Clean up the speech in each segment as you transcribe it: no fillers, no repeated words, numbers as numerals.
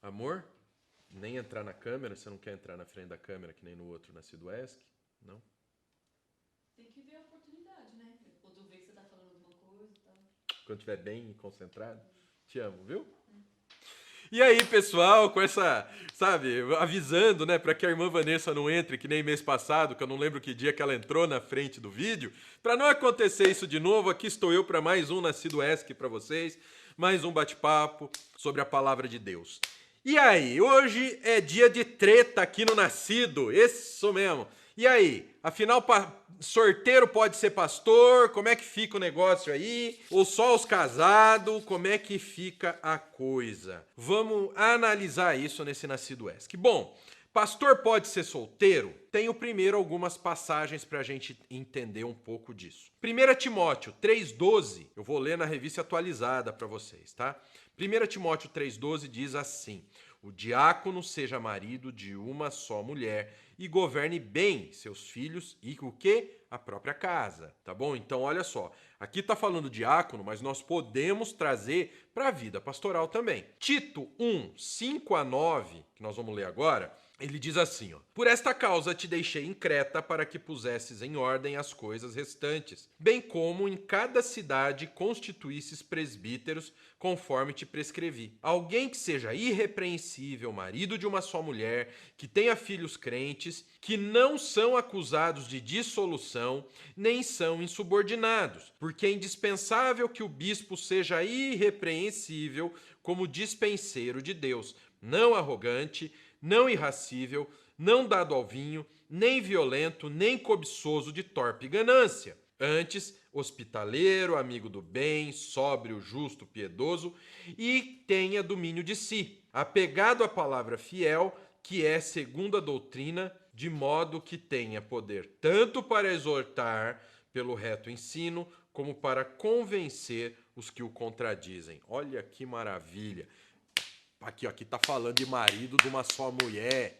Amor? Nem entrar na câmera? Você não quer entrar na frente da câmera que nem no outro Nascido ESC? Não? Tem que ver a oportunidade, né? Quando vê que você tá falando alguma coisa e tal. Quando estiver bem concentrado? Te amo, viu? E aí, pessoal, com essa, sabe, avisando, né, para que a irmã Vanessa não entre, que nem mês passado, que eu não lembro que dia que ela entrou na frente do vídeo, para não acontecer isso de novo, aqui estou eu para mais um Nascido ESC para vocês, mais um bate-papo sobre a palavra de Deus. E aí, hoje é dia de treta aqui no Nascido, isso mesmo. E aí, afinal, sorteiro pode ser pastor? Como é que fica o negócio aí? Ou só os casados? Como é que fica a coisa? Vamos analisar isso nesse Nascido ESC. Bom, pastor pode ser solteiro? Tenho primeiro algumas passagens para a gente entender um pouco disso. 1 Timóteo 3,12, eu vou ler na revista atualizada para vocês, tá? 1 Timóteo 3,12 diz assim: o diácono seja marido de uma só mulher e governe bem seus filhos e o quê? A própria casa, tá bom? Então, olha só, aqui está falando diácono, mas nós podemos trazer para a vida pastoral também. Tito 1, 5 a 9, que nós vamos ler agora, ele diz assim, ó: por esta causa te deixei em Creta para que pusesses em ordem as coisas restantes, bem como em cada cidade constituísses presbíteros, conforme te prescrevi. Alguém que seja irrepreensível, marido de uma só mulher, que tenha filhos crentes, que não são acusados de dissolução, nem são insubordinados, porque é indispensável que o bispo seja irrepreensível como dispenseiro de Deus, não arrogante, não irracível, não dado ao vinho, nem violento, nem cobiçoso de torpe ganância. Antes, hospitaleiro, amigo do bem, sóbrio, justo, piedoso e tenha domínio de si, apegado à palavra fiel, que é segundo a doutrina, de modo que tenha poder tanto para exortar pelo reto ensino, como para convencer os que o contradizem. Olha que maravilha! Aqui tá falando de marido de uma só mulher,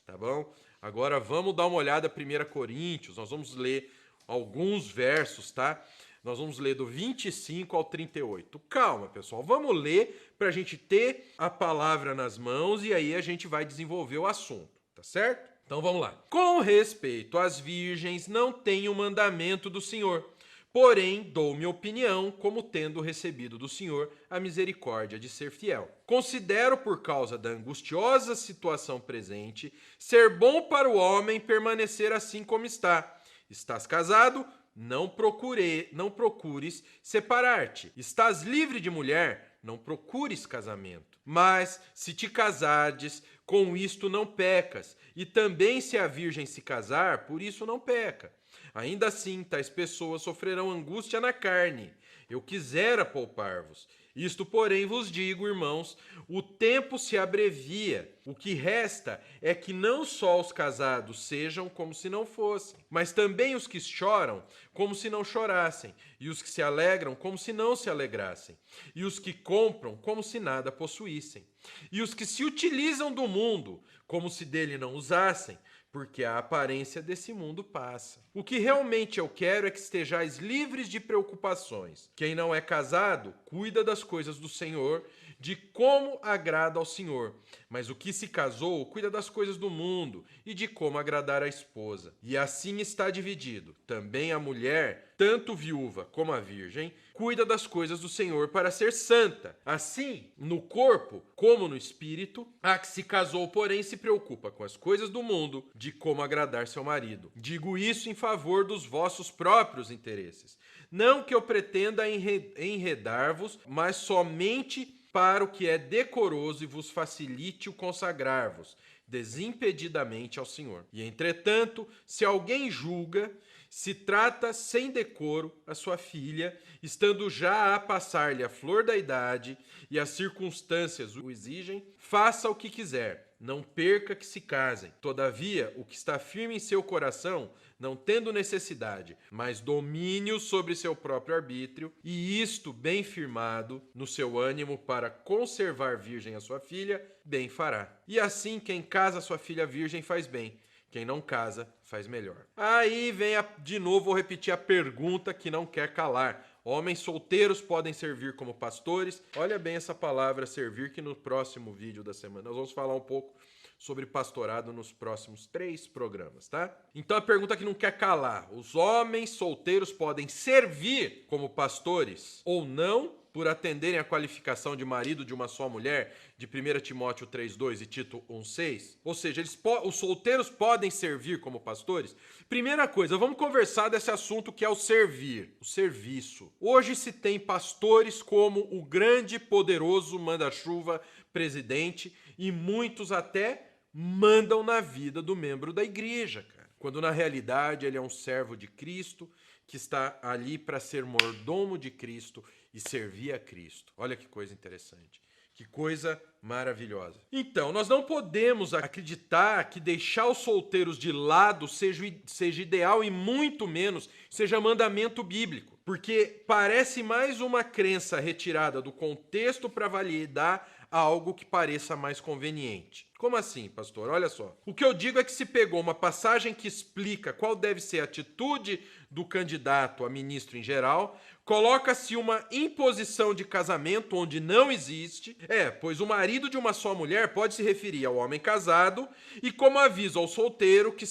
tá bom? Agora vamos dar uma olhada 1 Coríntios, nós vamos ler alguns versos, tá? Nós vamos ler do 25 ao 38. Calma, pessoal, vamos ler para a gente ter a palavra nas mãos e aí a gente vai desenvolver o assunto, tá certo? Então vamos lá. Com respeito às virgens, não tenho mandamento do Senhor. Porém, dou minha opinião como tendo recebido do Senhor a misericórdia de ser fiel. Considero, por causa da angustiosa situação presente, ser bom para o homem permanecer assim como está. Estás casado? Não procures separar-te. Estás livre de mulher? Não procures casamento. Mas, se te casardes, com isto não pecas. E também se a virgem se casar, por isso não peca. Ainda assim, tais pessoas sofrerão angústia na carne. Eu quisera poupar-vos. Isto, porém, vos digo, irmãos, o tempo se abrevia. O que resta é que não só os casados sejam como se não fossem, mas também os que choram como se não chorassem, e os que se alegram como se não se alegrassem, e os que compram como se nada possuíssem, e os que se utilizam do mundo como se dele não usassem, porque a aparência desse mundo passa. O que realmente eu quero é que estejais livres de preocupações. Quem não é casado, cuida das coisas do Senhor, de como agrada ao Senhor. Mas o que se casou, cuida das coisas do mundo e de como agradar a esposa. E assim está dividido. Também a mulher, tanto viúva como a virgem, cuida das coisas do Senhor para ser santa. Assim, no corpo como no espírito, a que se casou, porém, se preocupa com as coisas do mundo, de como agradar seu marido. Digo isso em favor dos vossos próprios interesses. Não que eu pretenda enredar-vos, mas somente para o que é decoroso e vos facilite o consagrar-vos desimpedidamente ao Senhor. E entretanto, se alguém julga, se trata sem decoro a sua filha, estando já a passar-lhe a flor da idade e as circunstâncias o exigem, faça o que quiser, não perca que se casem. Todavia, o que está firme em seu coração, não tendo necessidade, mas domínio sobre seu próprio arbítrio, e isto bem firmado no seu ânimo para conservar virgem a sua filha, bem fará. E assim quem casa sua filha virgem faz bem, quem não casa faz melhor. Aí vem de novo, vou repetir a pergunta que não quer calar. Homens solteiros podem servir como pastores. Olha bem essa palavra servir, que no próximo vídeo da semana nós vamos falar um pouco sobre pastorado nos próximos 3 programas, tá? Então a pergunta que não quer calar: os homens solteiros podem servir como pastores ou não, por atenderem a qualificação de marido de uma só mulher, de 1 Timóteo 3,2 e Tito 1,6? Ou seja, os solteiros podem servir como pastores? Primeira coisa, vamos conversar desse assunto que é o servir, o serviço. Hoje se tem pastores como o grande, poderoso manda-chuva presidente, e muitos até mandam na vida do membro da igreja, cara. Quando na realidade ele é um servo de Cristo, que está ali para ser mordomo de Cristo e servir a Cristo. Olha que coisa interessante. Que coisa maravilhosa. Então, nós não podemos acreditar que deixar os solteiros de lado seja ideal e muito menos seja mandamento bíblico. Porque parece mais uma crença retirada do contexto para validar algo que pareça mais conveniente. Como assim, pastor? Olha só. O que eu digo é que se pegou uma passagem que explica qual deve ser a atitude do candidato a ministro em geral, coloca-se uma imposição de casamento onde não existe. Pois o marido de uma só mulher pode se referir ao homem casado, e como aviso ao solteiro que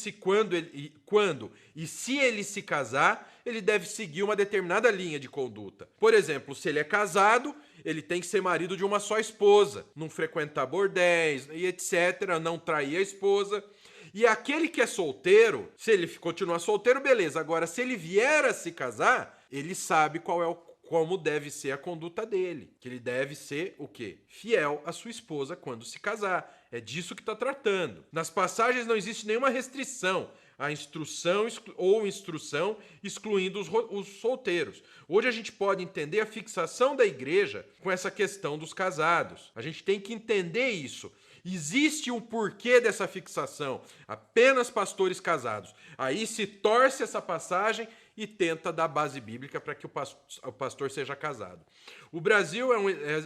quando e se ele se casar, ele deve seguir uma determinada linha de conduta. Por exemplo, se ele é casado, ele tem que ser marido de uma só esposa, não frequentar bordéis e etc., não trair a esposa. E aquele que é solteiro, se ele continuar solteiro, beleza. Agora, se ele vier a se casar, ele sabe como deve ser a conduta dele. Que ele deve ser o quê? Fiel à sua esposa quando se casar. É disso que está tratando. Nas passagens não existe nenhuma restrição à instrução excluindo os solteiros. Hoje a gente pode entender a fixação da igreja com essa questão dos casados. A gente tem que entender isso. Existe um porquê dessa fixação. Apenas pastores casados. Aí se torce essa passagem e tenta dar base bíblica para que o pastor seja casado. O Brasil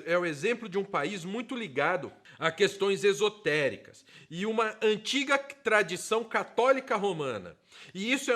é o exemplo de um país muito ligado a questões esotéricas e uma antiga tradição católica romana. E isso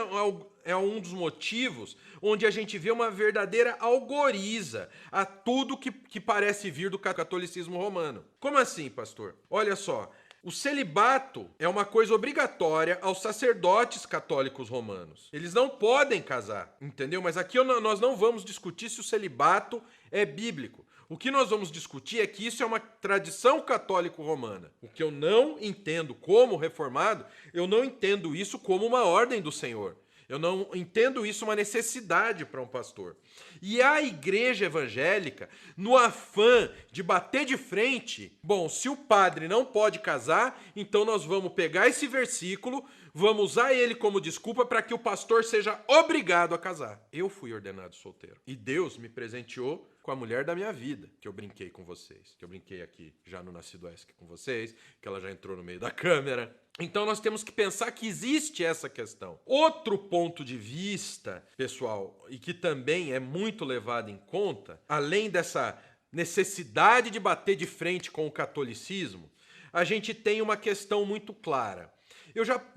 é um dos motivos onde a gente vê uma verdadeira algoriza a tudo que parece vir do catolicismo romano. Como assim, pastor? Olha só. O celibato é uma coisa obrigatória aos sacerdotes católicos romanos. Eles não podem casar, entendeu? Mas aqui nós não vamos discutir se o celibato é bíblico. O que nós vamos discutir é que isso é uma tradição católico-romana. O que eu não entendo como reformado, eu não entendo isso como uma ordem do Senhor. Eu não entendo isso uma necessidade para um pastor. E a igreja evangélica, no afã de bater de frente, bom, se o padre não pode casar, então nós vamos pegar esse versículo, vamos usar ele como desculpa para que o pastor seja obrigado a casar. Eu fui ordenado solteiro. E Deus me presenteou com a mulher da minha vida, que eu brinquei com vocês, que eu brinquei aqui já no Nascido Esque com vocês, que ela já entrou no meio da câmera. Então nós temos que pensar que existe essa questão. Outro ponto de vista, pessoal, e que também é muito levado em conta, além dessa necessidade de bater de frente com o catolicismo, a gente tem uma questão muito clara.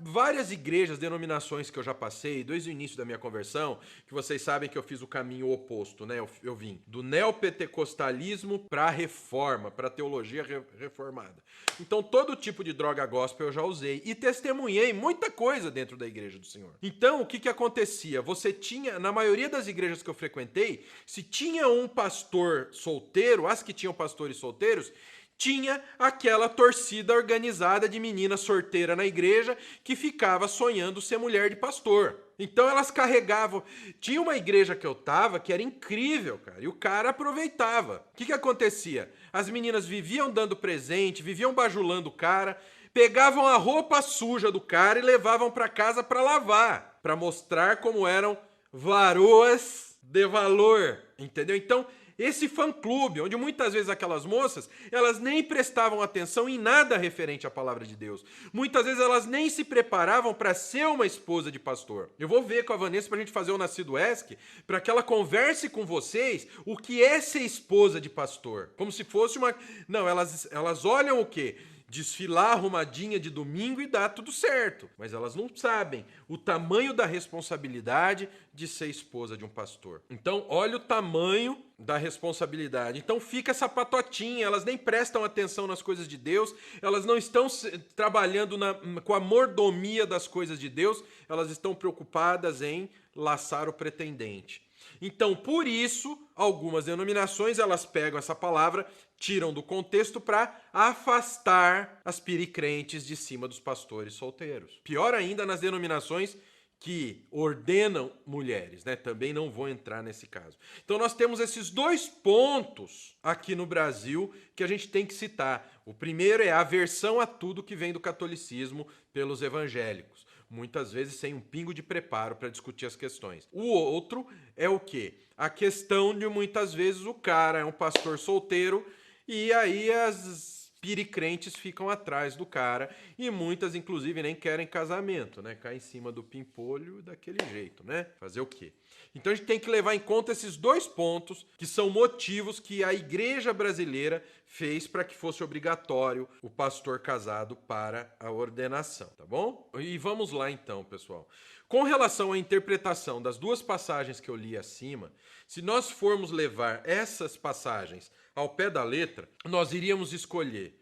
Várias igrejas, denominações que eu já passei, desde o início da minha conversão, que vocês sabem que eu fiz o caminho oposto, né? Eu vim do neopentecostalismo para a reforma, para a teologia reformada. Então, todo tipo de droga gospel eu já usei e testemunhei muita coisa dentro da igreja do Senhor. Então, o que acontecia? Você tinha, na maioria das igrejas que eu frequentei, se tinha um pastor solteiro, as que tinham pastores solteiros, tinha aquela torcida organizada de menina sorteira na igreja que ficava sonhando ser mulher de pastor. Então elas carregavam. Tinha uma igreja que eu tava que era incrível, cara, e o cara aproveitava. O que acontecia? As meninas viviam dando presente, viviam bajulando o cara, pegavam a roupa suja do cara e levavam para casa para lavar, para mostrar como eram varoas de valor, entendeu? Então, esse fã-clube, onde muitas vezes aquelas moças, elas nem prestavam atenção em nada referente à palavra de Deus. Muitas vezes elas nem se preparavam para ser uma esposa de pastor. Eu vou ver com a Vanessa para a gente fazer o Nascido Esque, para que ela converse com vocês o que é ser esposa de pastor. Como se fosse uma... Não, elas olham o quê? desfilar arrumadinha de domingo e dá tudo certo. Mas elas não sabem o tamanho da responsabilidade de ser esposa de um pastor. Então, olha o tamanho da responsabilidade. Então fica essa patotinha, elas nem prestam atenção nas coisas de Deus, elas não estão trabalhando com a mordomia das coisas de Deus, elas estão preocupadas em laçar o pretendente. Então, por isso, algumas denominações, elas pegam essa palavra, tiram do contexto para afastar as piricrentes de cima dos pastores solteiros. Pior ainda nas denominações que ordenam mulheres, né? Também não vou entrar nesse caso. Então nós temos esses dois pontos aqui no Brasil que a gente tem que citar. O primeiro é a aversão a tudo que vem do catolicismo pelos evangélicos. Muitas vezes sem um pingo de preparo para discutir as questões. O outro é o quê? A questão de muitas vezes o cara é um pastor solteiro e aí as piricrentes ficam atrás do cara e muitas, inclusive, nem querem casamento, né? Cai em cima do pimpolho daquele jeito, né? Fazer o quê? Então a gente tem que levar em conta esses dois pontos que são motivos que a igreja brasileira fez para que fosse obrigatório o pastor casado para a ordenação, tá bom? E vamos lá então, pessoal. Com relação à interpretação das duas passagens que eu li acima, se nós formos levar essas passagens ao pé da letra, nós iríamos excluir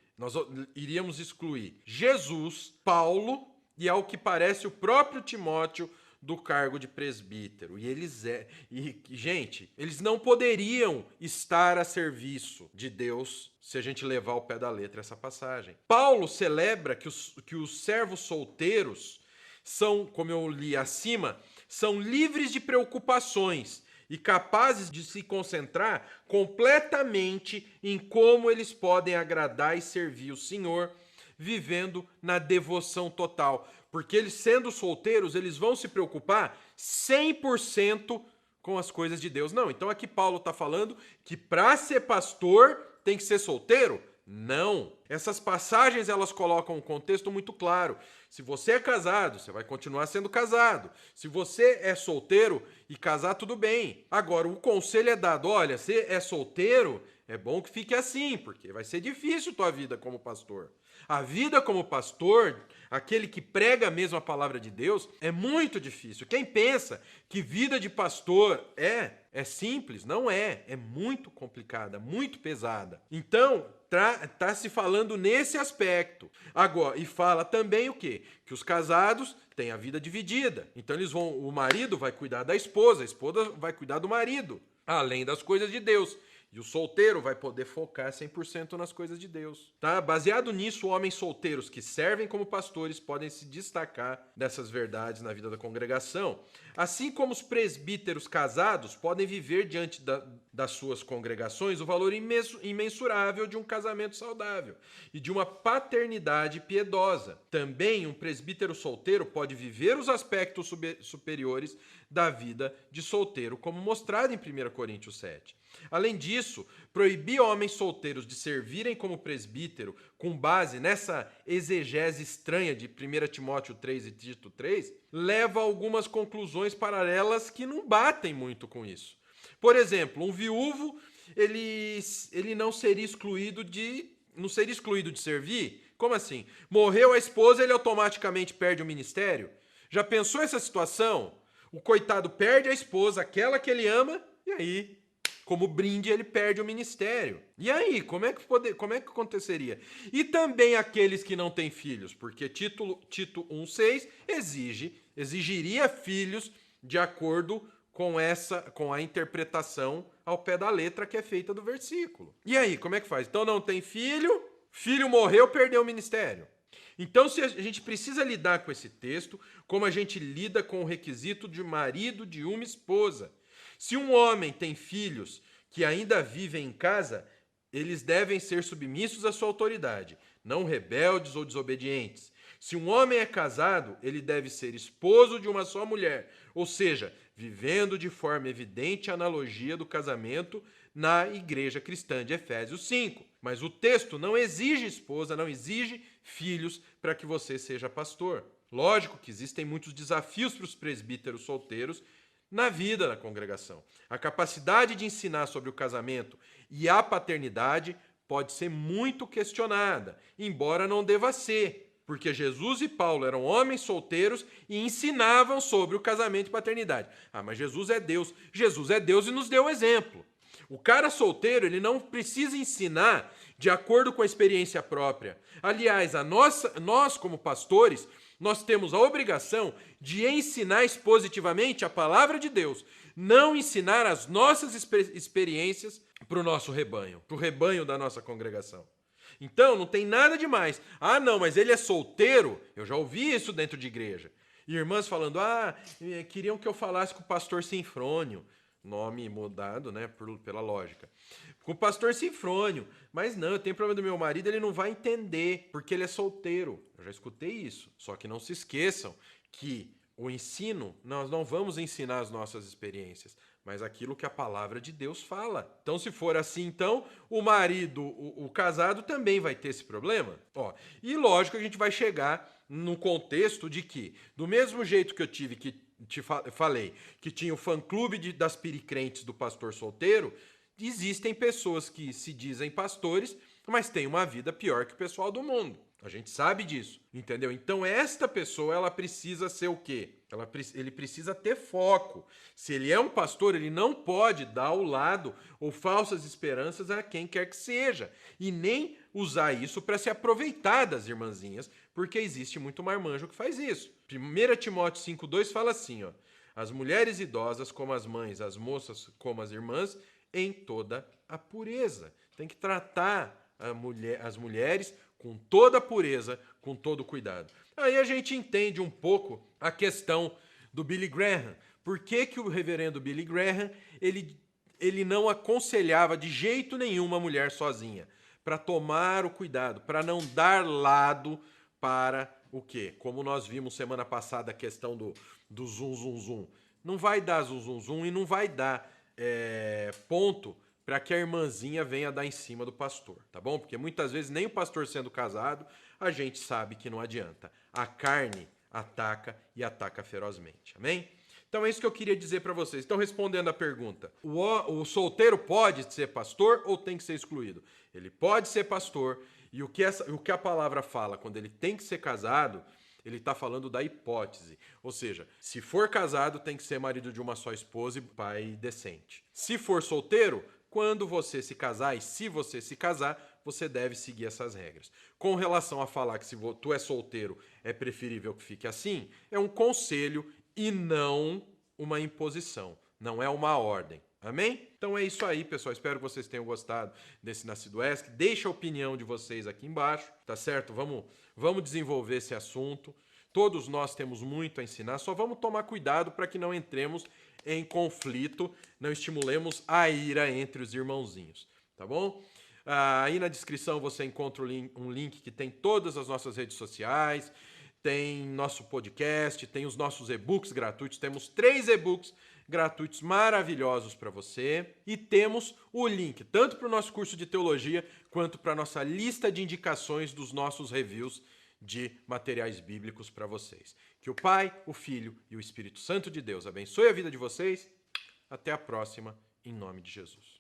Jesus, Paulo e, ao que parece, o próprio Timóteo do cargo de presbítero. Gente, eles não poderiam estar a serviço de Deus se a gente levar ao pé da letra essa passagem. Paulo celebra que os servos solteiros são, como eu li acima, são livres de preocupações e capazes de se concentrar completamente em como eles podem agradar e servir o Senhor, vivendo na devoção total. Porque eles, sendo solteiros, eles vão se preocupar 100% com as coisas de Deus. Não, então aqui Paulo está falando que para ser pastor tem que ser solteiro? Não. Essas passagens, elas colocam um contexto muito claro. Se você é casado, você vai continuar sendo casado. Se você é solteiro e casar, tudo bem. Agora, o conselho é dado, olha, você é solteiro, é bom que fique assim, porque vai ser difícil tua vida como pastor. A vida como pastor, aquele que prega mesmo a palavra de Deus, é muito difícil. Quem pensa que vida de pastor é simples, não é. É muito complicada, muito pesada. Então, tá se falando nesse aspecto. Agora, e fala também o quê? Que os casados têm a vida dividida. Então o marido vai cuidar da esposa, a esposa vai cuidar do marido, além das coisas de Deus. E o solteiro vai poder focar 100% nas coisas de Deus. Tá? Baseado nisso, homens solteiros que servem como pastores podem se destacar dessas verdades na vida da congregação. Assim como os presbíteros casados podem viver diante das suas congregações o valor imensurável de um casamento saudável e de uma paternidade piedosa. Também um presbítero solteiro pode viver os aspectos superiores da vida de solteiro, como mostrado em 1 Coríntios 7. Além disso, proibir homens solteiros de servirem como presbítero com base nessa exegese estranha de 1 Timóteo 3 e Tito 3 leva a algumas conclusões paralelas que não batem muito com isso. Por exemplo, um viúvo ele não seria excluído de servir? Como assim? Morreu a esposa, ele automaticamente perde o ministério? Já pensou essa situação? O coitado perde a esposa, aquela que ele ama, e aí, como brinde, ele perde o ministério. E aí, como é que aconteceria? E também aqueles que não têm filhos, porque Tito 1,6 exigiria filhos de acordo com a interpretação ao pé da letra que é feita do versículo. E aí, como é que faz? Então não tem filho, filho morreu, perdeu o ministério. Então, se a gente precisa lidar com esse texto, como a gente lida com o requisito de marido de uma esposa. Se um homem tem filhos que ainda vivem em casa, eles devem ser submissos à sua autoridade, não rebeldes ou desobedientes. Se um homem é casado, ele deve ser esposo de uma só mulher, ou seja, vivendo de forma evidente a analogia do casamento na igreja cristã de Efésios 5. Mas o texto não exige esposa, não exige filhos para que você seja pastor. Lógico que existem muitos desafios para os presbíteros solteiros na vida da congregação. A capacidade de ensinar sobre o casamento e a paternidade pode ser muito questionada, embora não deva ser. Porque Jesus e Paulo eram homens solteiros e ensinavam sobre o casamento e paternidade. Ah, mas Jesus é Deus. Jesus é Deus e nos deu exemplo. O cara solteiro, ele não precisa ensinar de acordo com a experiência própria. Aliás, nós como pastores, nós temos a obrigação de ensinar expositivamente a palavra de Deus. Não ensinar as nossas experiências para o nosso rebanho, para o rebanho da nossa congregação. Então, não tem nada demais. Ah, não, mas ele é solteiro? Eu já ouvi isso dentro de igreja. E irmãs falando, queriam que eu falasse com o pastor Sinfrônio. Nome mudado, né, pela lógica. Com o pastor Sinfrônio. Mas não, eu tenho problema do meu marido, ele não vai entender, porque ele é solteiro. Eu já escutei isso. Só que não se esqueçam que o ensino, nós não vamos ensinar as nossas experiências, mas aquilo que a palavra de Deus fala. Então, se for assim, então, o marido, o casado também vai ter esse problema. E lógico que a gente vai chegar no contexto de que, do mesmo jeito que eu tive que falei, que tinha o fã-clube das piricrentes do pastor solteiro, existem pessoas que se dizem pastores, mas têm uma vida pior que o pessoal do mundo. A gente sabe disso, entendeu? Então esta pessoa, ela precisa ser o quê? Ele precisa ter foco. Se ele é um pastor, ele não pode dar o lado ou falsas esperanças a quem quer que seja. E nem usar isso para se aproveitar das irmãzinhas, porque existe muito marmanjo que faz isso. 1 Timóteo 5,2 fala assim, as mulheres idosas como as mães, as moças como as irmãs, em toda a pureza. Tem que tratar as mulheres com toda a pureza, com todo o cuidado. Aí a gente entende um pouco a questão do Billy Graham. Por que o reverendo Billy Graham, ele não aconselhava de jeito nenhum uma mulher sozinha? Para tomar o cuidado, para não dar lado para o quê? Como nós vimos semana passada a questão do zum, zum, zum. Não vai dar zum, zum, zum e não vai dar ponto para que a irmãzinha venha dar em cima do pastor, tá bom? Porque muitas vezes nem o pastor sendo casado, a gente sabe que não adianta. A carne ataca e ataca ferozmente, amém? Então é isso que eu queria dizer para vocês. Então, respondendo a pergunta, o solteiro pode ser pastor ou tem que ser excluído? Ele pode ser pastor e o que a palavra fala quando ele tem que ser casado, ele está falando da hipótese. Ou seja, se for casado, tem que ser marido de uma só esposa e pai decente. Se for solteiro, quando você se casar e se você se casar, você deve seguir essas regras. Com relação a falar que se tu é solteiro, é preferível que fique assim, é um conselho e não uma imposição. Não é uma ordem. Amém? Então é isso aí, pessoal. Espero que vocês tenham gostado desse Nascido ESC. Deixa a opinião de vocês aqui embaixo, tá certo? Vamos desenvolver esse assunto. Todos nós temos muito a ensinar, só vamos tomar cuidado para que não entremos em conflito, não estimulemos a ira entre os irmãozinhos, tá bom? Aí na descrição você encontra um link que tem todas as nossas redes sociais, tem nosso podcast, tem os nossos e-books gratuitos, temos 3 e-books gratuitos maravilhosos para você e temos o link tanto para o nosso curso de teologia quanto para a nossa lista de indicações dos nossos reviews de materiais bíblicos para vocês. Que o Pai, o Filho e o Espírito Santo de Deus abençoe a vida de vocês. Até a próxima, em nome de Jesus.